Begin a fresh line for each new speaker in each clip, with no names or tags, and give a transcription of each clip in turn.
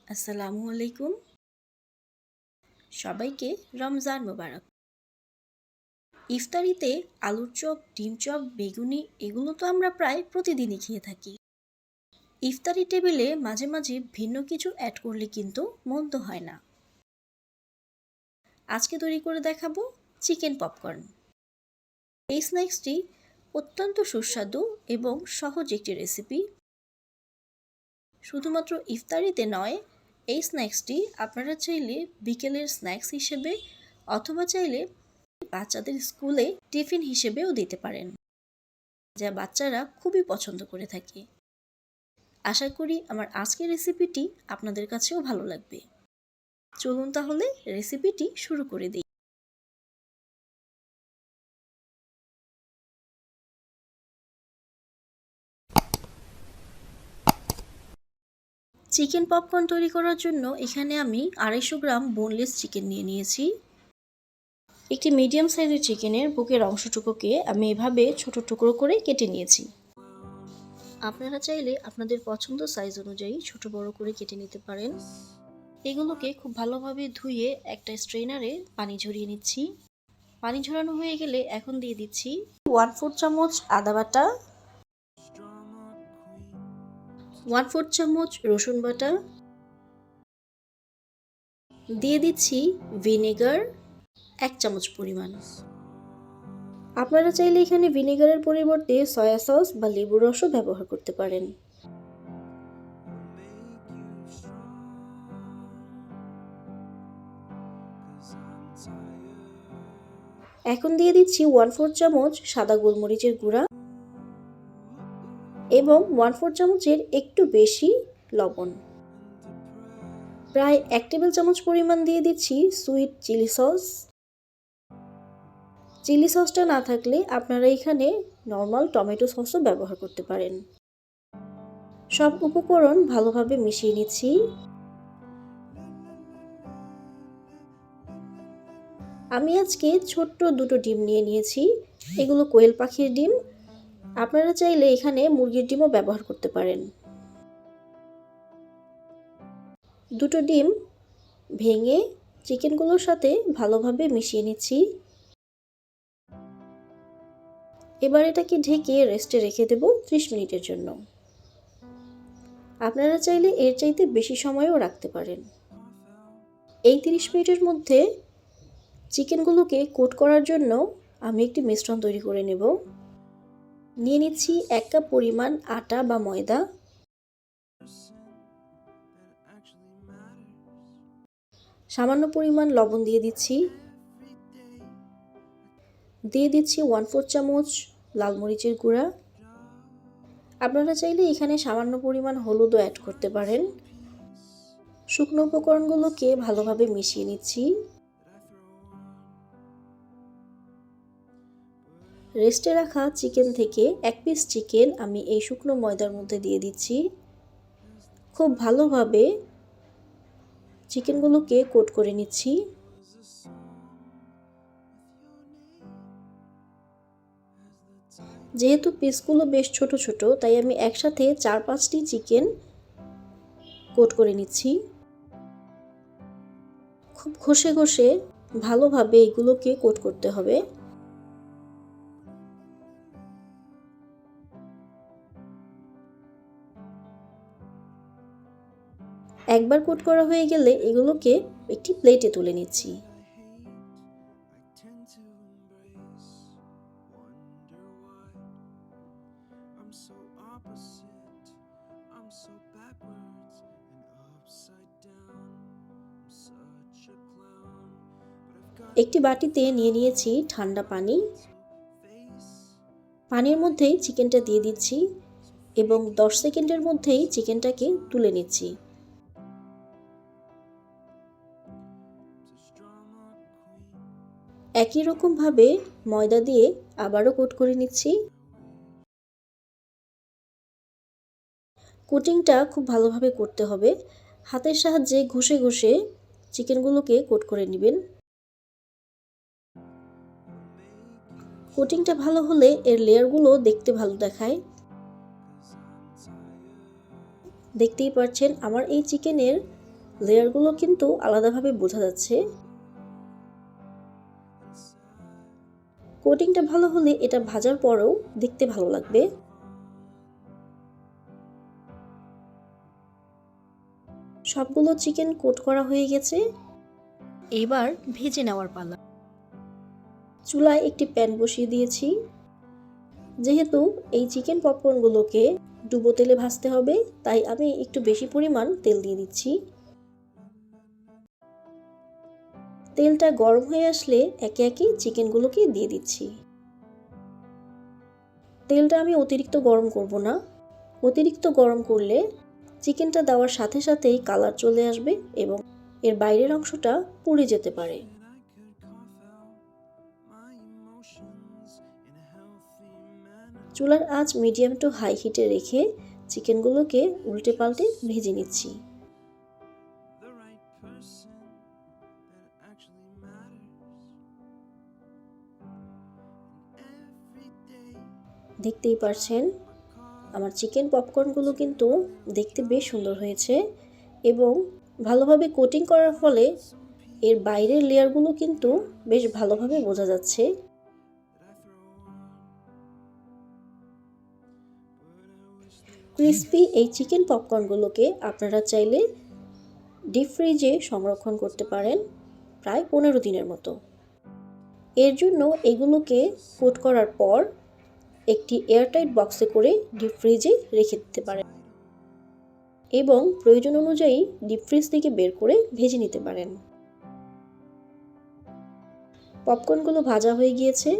আসসালামু আলাইকুম। সবাইকে রমজান মোবারক। ইফতারিতে আলুর চপ, ডিম চপ, বেগুনি এগুলো তো আমরা প্রায় প্রতিদিনই খেয়ে থাকি। ইফতারি টেবিলে মাঝে মাঝে ভিন্ন কিছু অ্যাড করলে কিন্তু মন্দ হয় না। আজকে তৈরি করে দেখাবো চিকেন পপকর্ন। এই স্ন্যাক্সটি অত্যন্ত সুস্বাদু এবং সহজ একটি রেসিপি। শুধুমাত্র ইফতারিতে নয়, এই স্ন্যাক্সটি আপনারা চাইলে বিকেলের স্ন্যাক্স হিসেবে অথবা চাইলে বাচ্চাদের স্কুলে টিফিন হিসেবেও দিতে পারেন, যা বাচ্চারা খুবই পছন্দ করে থাকে। আশা করি আমার আজকের রেসিপিটি আপনাদের কাছেও ভালো লাগবে। চলুন তাহলে রেসিপিটি শুরু করে দিই। চিকেন পপকর্ন তৈরি করার জন্য এখানে আমি 250 গ্রাম বোনলেস চিকেন নিয়েছি। একটি মিডিয়াম সাইজের চিকেনের বুকের অংশটুকুকে আমি এভাবে ছোট টুকরো করে কেটে নিয়েছি। আপনারা চাইলে আপনাদের পছন্দ সাইজ অনুযায়ী ছোট বড় করে কেটে নিতে পারেন। এগুলোকে খুব ভালোভাবে ধুয়ে একটা স্ট্রেনারে পানি ঝরিয়ে নিচ্ছি। পানি ঝরানো হয়ে গেলে এখন দিয়ে দিচ্ছি 1/4 চামচ আদা বাটা, 1/4 চামচ রসুন বাটা, দিয়ে দিচ্ছি ভিনেগার 1 চামচ পরিমাণ। আপনারা চাইলে এখানে ভিনেগারের পরিবর্তে সয়া সস বা লেবুর রসও ব্যবহার করতে পারেন। এখন দিয়ে দিচ্ছি 1/4 চামচ সাদা গোলমরিচের গুঁড়া এবং 1/4 চামচের একটু বেশি লবণ। প্রায় 1 টেবিল চামচ পরিমাণ দিয়ে দিচ্ছি সুইট চিলি সস। চিলি সসটা না থাকলে আপনারা এখানে নর্মাল টমেটো সসও ব্যবহার করতে পারেন। সব উপকরণ ভালোভাবে মিশিয়ে নিচ্ছি। আমি আজকে ছোট্ট দুটো ডিম নিয়েছি। এগুলো কোয়েল পাখির ডিম। আপনারা চাইলে এখানে মুরগির ডিমও ব্যবহার করতে পারেন। দুটো ডিম ভেঙে চিকেনগুলোর সাথে ভালোভাবে মিশিয়ে নিচ্ছি। এবার এটাকে ঢেকে রেস্টে রেখে দেব 30 মিনিটের জন্য। আপনারা চাইলে এর চাইতে বেশি সময়ও রাখতে পারেন। এই 30 মিনিটের মধ্যে চিকেনগুলোকে কোট করার জন্য আমি একটি মিশ্রণ তৈরি করে নেব। নিয়ে নিচ্ছি 1 কাপ পরিমাণ আটা বা ময়দা, সামান্য পরিমাণ লবণ দিয়ে দিচ্ছি, দিয়ে দিচ্ছি 1/4 চামচ লাল মরিচের গুঁড়া। আপনারা চাইলে এখানে সামান্য পরিমাণ হলুদও অ্যাড করতে পারেন। শুকনো উপকরণগুলোকে ভালোভাবে মিশিয়ে নিচ্ছি। রেস্টে রাখা চিকেন থেকে 1 পিস চিকেন আমি এই শুকনো ময়দার মধ্যে দিয়ে দিচ্ছি। খুব ভালোভাবে চিকেনগুলোকে কোট করে নিচ্ছি। যেহেতু পিসগুলো বেশ ছোট ছোট, তাই আমি একসাথে 4-5টি চিকেন কোট করে নিচ্ছি। খুব ঘষে ঘষে ভালোভাবে এগুলোকে কোট করতে হবে। একবার কোট করা হয়ে গেলে এগুলোকে একটি প্লেটে তুলে নিচ্ছি। একটি বাটিতে নিয়ে নিয়েছি ঠান্ডা পানি। পানির মধ্যেই চিকেনটা দিয়ে দিচ্ছি এবং 10 সেকেন্ডের মধ্যেই চিকেনটাকে তুলে নিচ্ছি। একই রকমভাবে ময়দা দিয়ে আবারও কোট করে নিচ্ছি। কোটিংটা খুব ভালোভাবে করতে হবে। হাতের সাহায্যে ঘষে ঘষে চিকেনগুলোকে কোট করে নেবেন। কোটিংটা ভালো হলে এর লেয়ারগুলো দেখতে ভালো দেখায়। দেখতেই পাচ্ছেন আমার এই চিকেনের লেয়ারগুলো কিন্তু আলাদাভাবে বোঝা যাচ্ছে। কোটিংটা ভালো হলে এটা ভাজার পরেও দেখতে ভালো লাগবে। সবগুলো চিকেন কোট করা হয়ে গেছে, এবার ভেজে নেওয়ার পালা। চুলায় একটি প্যান বসিয়ে দিয়েছি। যেহেতু এই চিকেন পপকর্নগুলোকে ডুবো তেলে ভাজতে হবে, তাই আমি একটু বেশি পরিমাণ তেল দিয়ে দিচ্ছি। তেলটা গরম হয়ে আসলে একে একে চিকেনগুলোকে দিয়ে দিচ্ছি। তেলটা আমি অতিরিক্ত গরম করব না। অতিরিক্ত গরম করলে চিকেনটা দেওয়ার সাথে সাথেই কালার চলে আসবে এবং এর বাইরের অংশটা পুড়ে যেতে পারে। চুলার আঁচ মিডিয়াম টু হাই হিটে রেখে চিকেনগুলোকে উল্টে পাল্টে ভেজে নিচ্ছি। দেখতেই পারছেন আমার চিকেন পপকর্নগুলো কিন্তু দেখতে বেশ সুন্দর হয়েছে এবং ভালোভাবে কোটিং করার ফলে এর বাইরের লেয়ারগুলো কিন্তু বেশ ভালোভাবে বোঝা যাচ্ছে। ক্রিস্পি এই চিকেন পপকর্নগুলোকে আপনারা চাইলে ডিপ ফ্রিজে সংরক্ষণ করতে পারেন প্রায় 15 দিনের মতো। এর জন্য এগুলোকে কোট করার পর একটি এয়ারটাইট বক্সে করে ডিপ ফ্রিজে রেখে দিতে পারেন এবং প্রয়োজন অনুযায়ী ডিপ ফ্রিজ থেকে বের করে ভেজে নিতে পারেন। পপকর্নগুলো ভাজা হয়ে গিয়েছে,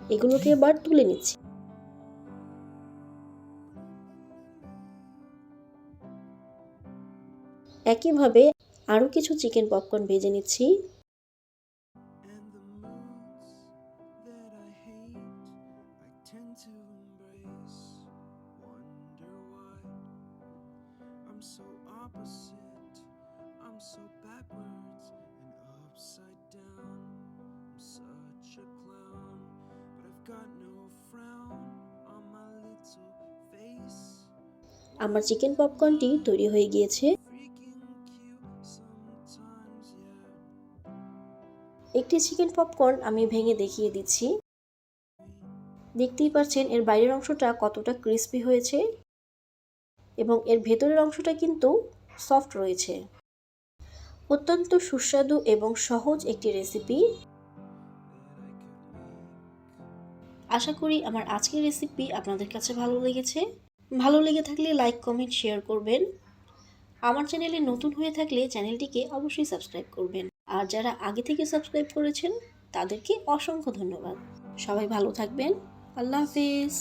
এগুলোকে এবার তুলে নিচ্ছি। একইভাবে আরও কিছু চিকেন পপকর্ন ভেজে নিচ্ছি। আমার চিকেন পপকর্নটি তৈরি হয়ে গিয়েছে। একটি চিকেন পপকর্ন আমি ভেঙে দেখিয়ে দিচ্ছি। দেখতেই পাচ্ছেন এর বাইরের অংশটা কতটা ক্রিস্পি হয়েছে এবং এর ভেতরের অংশটা কিন্তু সফট রয়েছে। অত্যন্ত সুস্বাদু এবং সহজ একটি রেসিপি। আশা করি আমার আজকের রেসিপি আপনাদের কাছে ভালো লেগেছে। ভালো লেগে থাকলে লাইক, কমেন্ট, শেয়ার করবেন। আমার চ্যানেলে নতুন হয়ে থাকলে চ্যানেলটিকে অবশ্যই সাবস্ক্রাইব করবেন। আর যারা আগে থেকে সাবস্ক্রাইব করেছেন তাদেরকে অসংখ্য ধন্যবাদ। সবাই ভালো থাকবেন। আল্লাহ হাফেজ।